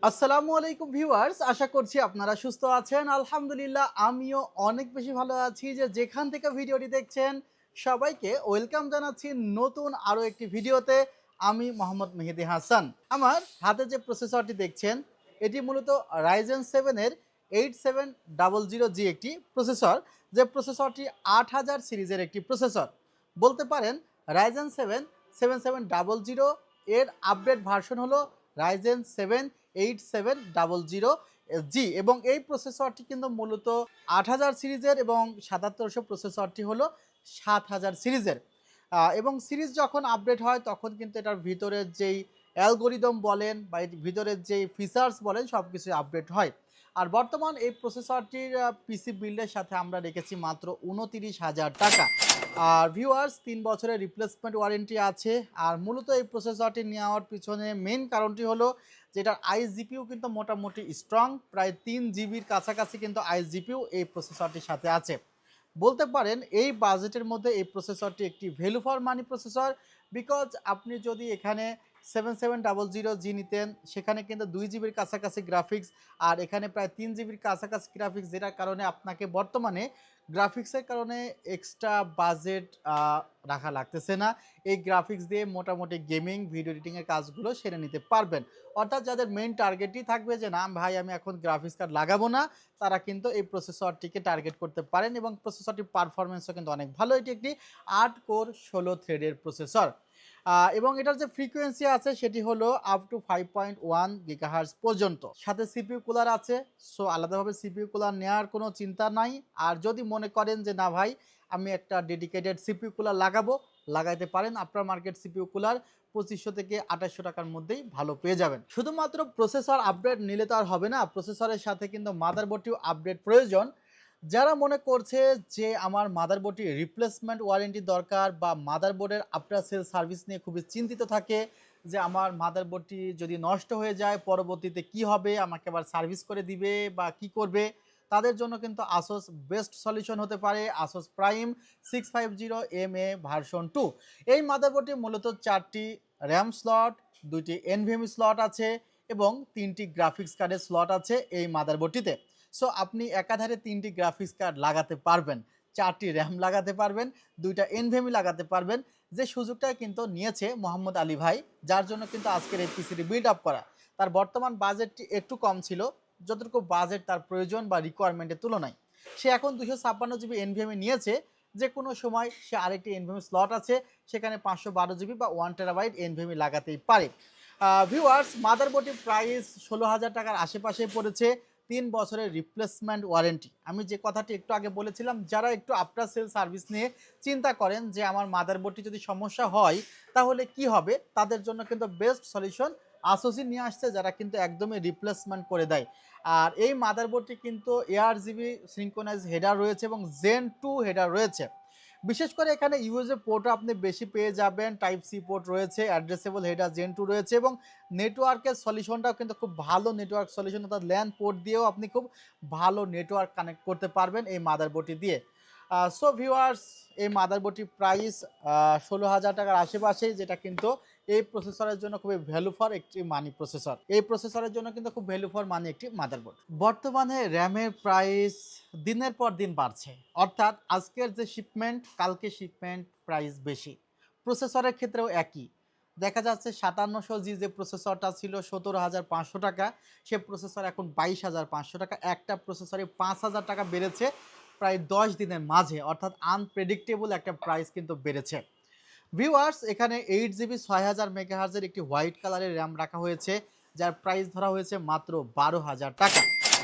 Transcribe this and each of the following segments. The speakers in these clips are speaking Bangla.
আসসালামু আলাইকুম ভিউয়ার্স, আশা করছি আপনারা সুস্থ আছেন। আলহামদুলিল্লাহ আমিও অনেক বেশি ভালো আছি। যেখান থেকে ভিডিওটি দেখছেন সবাইকে ওয়েলকাম জানাচ্ছি নতুন আরও একটি ভিডিওতে। আমি মোহাম্মদ মেহেদী হাসান। আমার হাতে যে প্রসেসরটি দেখছেন এটি মূলত রাইজেন 7 এর 8700G একটি প্রসেসর, যে প্রসেসরটি 8000 সিরিজের একটি প্রসেসর। বলতে পারেন রাইজেন 7 7700 এর আপডেট ভার্সন হলো রাইজেন 7 8700G এবং এই প্রসেসরটি কিন্তু মূলত 8000 সিরিজের এবং 7700 প্রসেসরটি হলো 7000 সিরিজের। এবং সিরিজ যখন আপডেট হয় তখন কিন্তু এটার ভিতরের যেই অ্যালগোরিদম বলেন বা এর ভিতরের যেই ফিচার্স বলেন সব কিছু আপডেট হয়। আর বর্তমান এই প্রসেসরটির পিসি বিল্ডের সাথে আমরা রেখেছি মাত্র 29,000 টাকা। আর ভিউয়ার্স 3 বছরের রিপ্লেসমেন্ট ওয়ারেন্টি আছে। আর মূলত এই প্রসেসরটি নেওয়ার পিছনে মেইন কারণটি হলো যেটার আইজিপিউ কিন্তু মোটামুটি স্ট্রং, প্রায় 3 জিবির কাছাকাছি কিন্তু আইজিপিউ এই প্রসেসরটির সাথে আছে। বলতে পারেন এই বাজেটের মধ্যে এই প্রসেসরটি একটি value for money processor. Because আপনি যদি এখানে 7700G নিতেন সেখানে কিন্তু 2 জিবির কাছাকাছি গ্রাফিক্স, আর এখানে প্রায় 3 জিবির কাছাকাছি গ্রাফিক্স, যেটার কারণে আপনাকে বর্তমানে গ্রাফিক্সের কারণে এক্সট্রা বাজেট রাখা লাগতেছে না। এই গ্রাফিক্স দিয়ে মোটামুটি গেমিং ভিডিও এডিটিংয়ের কাজগুলো সেরে নিতে পারবেন। অর্থাৎ যাদের মেইন টার্গেটই থাকবে যে না ভাই আমি এখন গ্রাফিক্স কার্ড লাগাবো না, তারা কিন্তু এই প্রসেসরটিকে টার্গেট করতে পারেন এবং প্রসেসরটির পারফরমেন্সও কিন্তু অনেক ভালো। এটি একটি 8 কোর 16 থ্রেডের প্রসেসর এবং এটার যে ফ্রিকোয়েন্সি আছে সেটি হলো আপ টু 5.1 গিগাহার্জ পর্যন্ত। সাথে সিপিইউ কুলার আছে, সো আলাদাভাবে সিপিইউ কুলার নেওয়ার কোনো চিন্তা নাই। আর যদি মনে করেন যে না ভাই আমি একটা ডেডিকেটেড সিপিইউ কুলার লাগাইতে পারেন। আপনার মার্কেট সিপিইউ কুলার 2500 থেকে 2800 টাকার মধ্যেই ভালো পেয়ে যাবেন। শুধুমাত্র প্রসেসর আপডেট নিলে তো আর হবে না, প্রসেসরের সাথে কিন্তু মাদারবোর্ডটিও আপডেট প্রয়োজন। যারা মনে করছে যে আমার মাদারবোর্ডটি রিপ্লেসমেন্ট ওয়ারেন্টি দরকার বা মাদারবোর্ডের আফটার সেল সার্ভিস নিয়ে খুবই চিন্তিত থাকে যে আমার মাদারবোর্ডটি যদি নষ্ট হয়ে যায় পরবর্তীতে কি হবে, আমাকে আবার সার্ভিস করে দিবে বা কি করবে, তাদের জন্য কিন্তু আসোস বেস্ট সলিউশন হতে পারে আসোস প্রাইম 650MA ভার্সন 2। এই মাদারবোর্ডটি মূলত 4টি র্যাম স্লট, 2টি এনভিএমই স্লট আছে এবং 3টি গ্রাফিক্স কার্ডের স্লট আছে এই মাদারবোর্ডটিতে। সো আপনি একাধারে 3টি গ্রাফিক্স কার্ড লাগাতে পারবেন, 4টি র্যাম লাগাতে পারবেন, 2টা এনভিএমই লাগাতে পারবেন। যে সুযোগটা কিন্তু নিয়েছে মোহাম্মদ আলী ভাই, যার জন্য কিন্তু আজকের এই পিসিটি বিল্ড আপ করা। তার বর্তমান বাজেটটি একটু কম ছিল, যতটুকু বাজেট তার প্রয়োজন বা রিকোয়ারমেন্টের তুলনায়। সে এখন 256GB এনভিএমই নিয়েছে, যে কোনো সময় সে আরেকটি এনভিএমই স্লট আছে, সেখানে 512GB বা 1TB এনভিএমই লাগাতেই পারে। ভিউয়ার্স মাদারবোর্ডটির প্রাইস 16,000 টাকার আশেপাশে পড়েছে, 3 বছরের রিপ্লেসমেন্ট ওয়ারেন্টি। আমি যে কথাটি একটু আগে বলেছিলাম, যারা একটু আফটার সেল সার্ভিস নিয়ে চিন্তা করেন যে আমার মাদারবোর্ডটি যদি সমস্যা হয় তাহলে কি হবে, তাদের জন্য কিন্তু বেস্ট সলিউশন আসোসি নিয়ে আসছে, যারা কিন্তু একদমই রিপ্লেসমেন্ট করে দেয়। আর এই মাদারবোর্ডটি কিন্তু ARGB সিনক্রোনাইজ হেডার রয়েছে এবং জেন 2 হেডার রয়েছে। বিশেষ করে এখানে ইউএসবি পোর্টও আপনি বেশি পেয়ে যাবেন, টাইপ সি পোর্ট রয়েছে, অ্যাড্রেসেবল হেডার জেন 2 রয়েছে এবং নেটওয়ার্কের সলিউশনটাও কিন্তু খুব ভালো নেটওয়ার্ক সলিউশন, অর্থাৎ ল্যান পোর্ট দিয়েও আপনি খুব ভালো নেটওয়ার্ক কানেক্ট করতে পারবেন এই মাদারবোর্ডটি দিয়ে। সো ভিউয়ার্স এই মাদারবোর্ডটির প্রাইস 16,000 টাকার আশেপাশেই, যেটা কিন্তু এই প্রসেসরের জন্য খুবই ভ্যালু ফর একটি মানি প্রসেসর। এই প্রসেসরের জন্য কিন্তু খুব ভ্যালু ফর মানি একটি মাদারবোর্ড। বর্তমানে র্যামের প্রাইস দিনের পর দিন বাড়ছে, অর্থাৎ আজকের যে শিপমেন্ট কালকে শিপমেন্ট প্রাইস বেশি। প্রসেসরের ক্ষেত্রেও একই দেখা যাচ্ছে। 5700G যে প্রসেসরটা ছিল 17,500 টাকা, সে প্রসেসর এখন 22,500 টাকা। একটা প্রসেসরে 5,000 টাকা বেড়েছে প্রায় 10 দিনের মাঝে, অর্থাৎ আনপ্রেডিক্টেবল একটা প্রাইস কিন্তু বেড়েছে। ভিউয়ার্স এখানে 8GB 6000 মেগাহার্জের একটি হোয়াইট কালারের র্যাম রাখা হয়েছে, যার প্রাইস ধরা হয়েছে মাত্র 12,000 টাকা।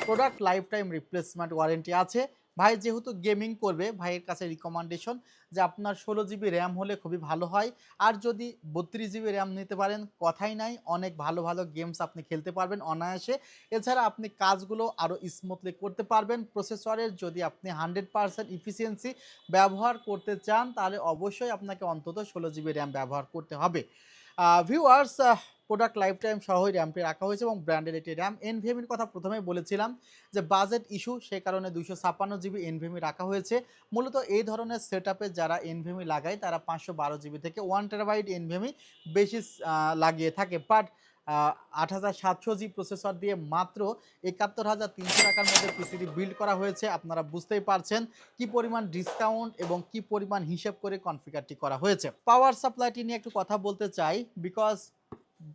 Product life time replacement warranty আছে। ভাই যেহেতু গেমিং করবে, ভাইয়ের কাছে রিকমেন্ডেশন যে আপনার 16GB র্যাম হলে খুবই ভালো হয়। আর যদি 32GB র্যাম নিতে পারেন কথাই নাই, অনেক ভালো ভালো গেমস আপনি খেলতে পারবেন অনায়াসে। এছাড়া আপনি কাজগুলো আরও স্মুথলি করতে পারবেন। প্রসেসরের যদি আপনি 100% ইফিসিয়েন্সি ব্যবহার করতে চান তাহলে অবশ্যই আপনাকে অন্তত 16GB র্যাম ব্যবহার করতে হবে। ভিউয়ার্স প্রোডাক্ট লাইফ টাইম সহই র্যামটি রাখা হয়েছে এবং ব্র্যান্ডের একটি র্যাম। এনভিএমির কথা প্রথমেই বলেছিলাম যে বাজেট ইস্যু, সে কারণে 256GB এনভিএমি রাখা হয়েছে। মূলত এই ধরনের সেট আপে যারা এনভিএমি লাগায় তারা 512GB থেকে 1TB এনভিএমি বেশি লাগিয়ে থাকে। বাট 8700G প্রসেসর দিয়ে মাত্র ৭১,৩০০ টাকার মধ্যে পিসিটি বিল্ড করা হয়েছে। আপনারা বুঝতেই পারছেন কি পরিমাণ ডিসকাউন্ট এবং কি পরিমাণ হিসেব করে কনফিগারটি করা হয়েছে। পাওয়ার সাপ্লাইটি নিয়ে একটু কথা বলতে চাই, বিকজ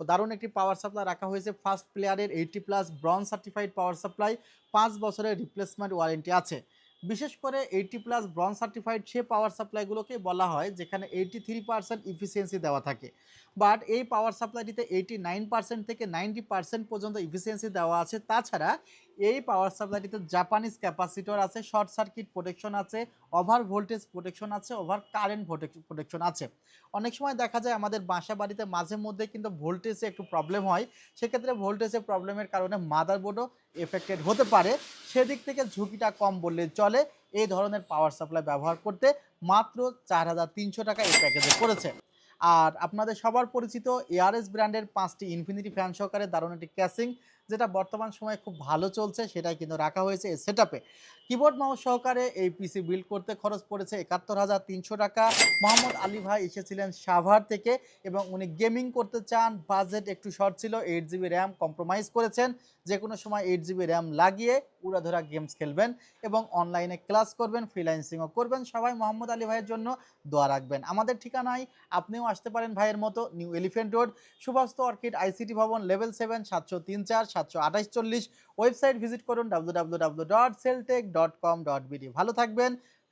দারুণ একটি পাওয়ার সাপ্লাই রাখা হয়েছে। ফার্স্ট প্লেয়ারের 80+ ব্রঞ্জ সার্টিফাইড পাওয়ার সাপ্লাই, 5 বছরের রিপ্লেসমেন্ট ওয়ারেন্টি আছে। বিশেষ করে 80+ ব্রঞ্জ সার্টিফাইড সে পাওয়ার সাপ্লাইগুলোকে বলা হয় যেখানে 83% ইফিসিয়েন্সি দেওয়া থাকে। বাট এই পাওয়ার সাপ্লাইটিতে 89% থেকে 90% পর্যন্ত ইফিসিয়েন্সি দেওয়া আছে। তাছাড়া এই পাওয়ার সাপ্লাইটিতে জাপানিজ ক্যাপাসিটর আছে, শর্ট সার্কিট প্রোটেকশন আছে, ওভার ভোল্টেজ প্রোটেকশন আছে, ওভার কারেন্ট প্রোটেকশন আছে। অনেক সময় দেখা যায় আমাদের বাসা বাড়িতে মাঝে মধ্যে কিন্তু ভোল্টেজে একটু প্রবলেম হয়। সেক্ষেত্রে ভোল্টেজের প্রবলেমের কারণে মাদারবোর্ডও এফেক্টেড হতে পারে। সেদিক থেকে ঝুঁকিটা কম বললে চলে। এই ধরনের পাওয়ার সাপ্লাই ব্যবহার করতে মাত্র ৪,৩০০ টাকা এই প্যাকেজে পড়েছে। আর আপনাদের সবার পরিচিত এআরএস ব্র্যান্ডের ৫টি ইনফিনিটি ফ্যান সহকারে দারুণ একটি ক্যাসিং, যেটা বর্তমান সময়ে খুব ভালো চলছে, সেটাই কিন্তু রাখা হয়েছে এই সেটআপে। কিবোর্ড মাউস সহকারে এই পিসি বিল্ড করতে খরচ পড়েছে ৭১,৩০০ টাকা। মোহাম্মদ আলী ভাই এসেছিলেন সাভার থেকে এবং উনি গেমিং করতে চান, বাজেট একটু শর্ট ছিল, 8GB র্যাম কম্প্রোমাইজ করেছেন। যে কোনো সময় 8GB র্যাম লাগিয়ে উড়াধুরা গেমস খেলবেন এবং অনলাইনে ক্লাস করবেন, ফ্রিল্যান্সিংও করবেন। সবাই মোহাম্মদ আলী ভাইয়ের জন্য দোয়া রাখবেন। আমাদের ঠিকানায় আপনিও আসতে পারেন ভাইয়ের মতো, new elephant road, Subhash orchid ICT ভবন, লেভেল 7, ৭০৩ ৪ ৭২৮ ওয়েবসাইট ভিজিট করুন www.celltech.com.bd। ভালো থাকবেন,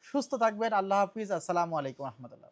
সুস্থ থাকবেন। আল্লাহ হাফিজ। আসসালামু আলাইকুম রহমতুল্লাহ।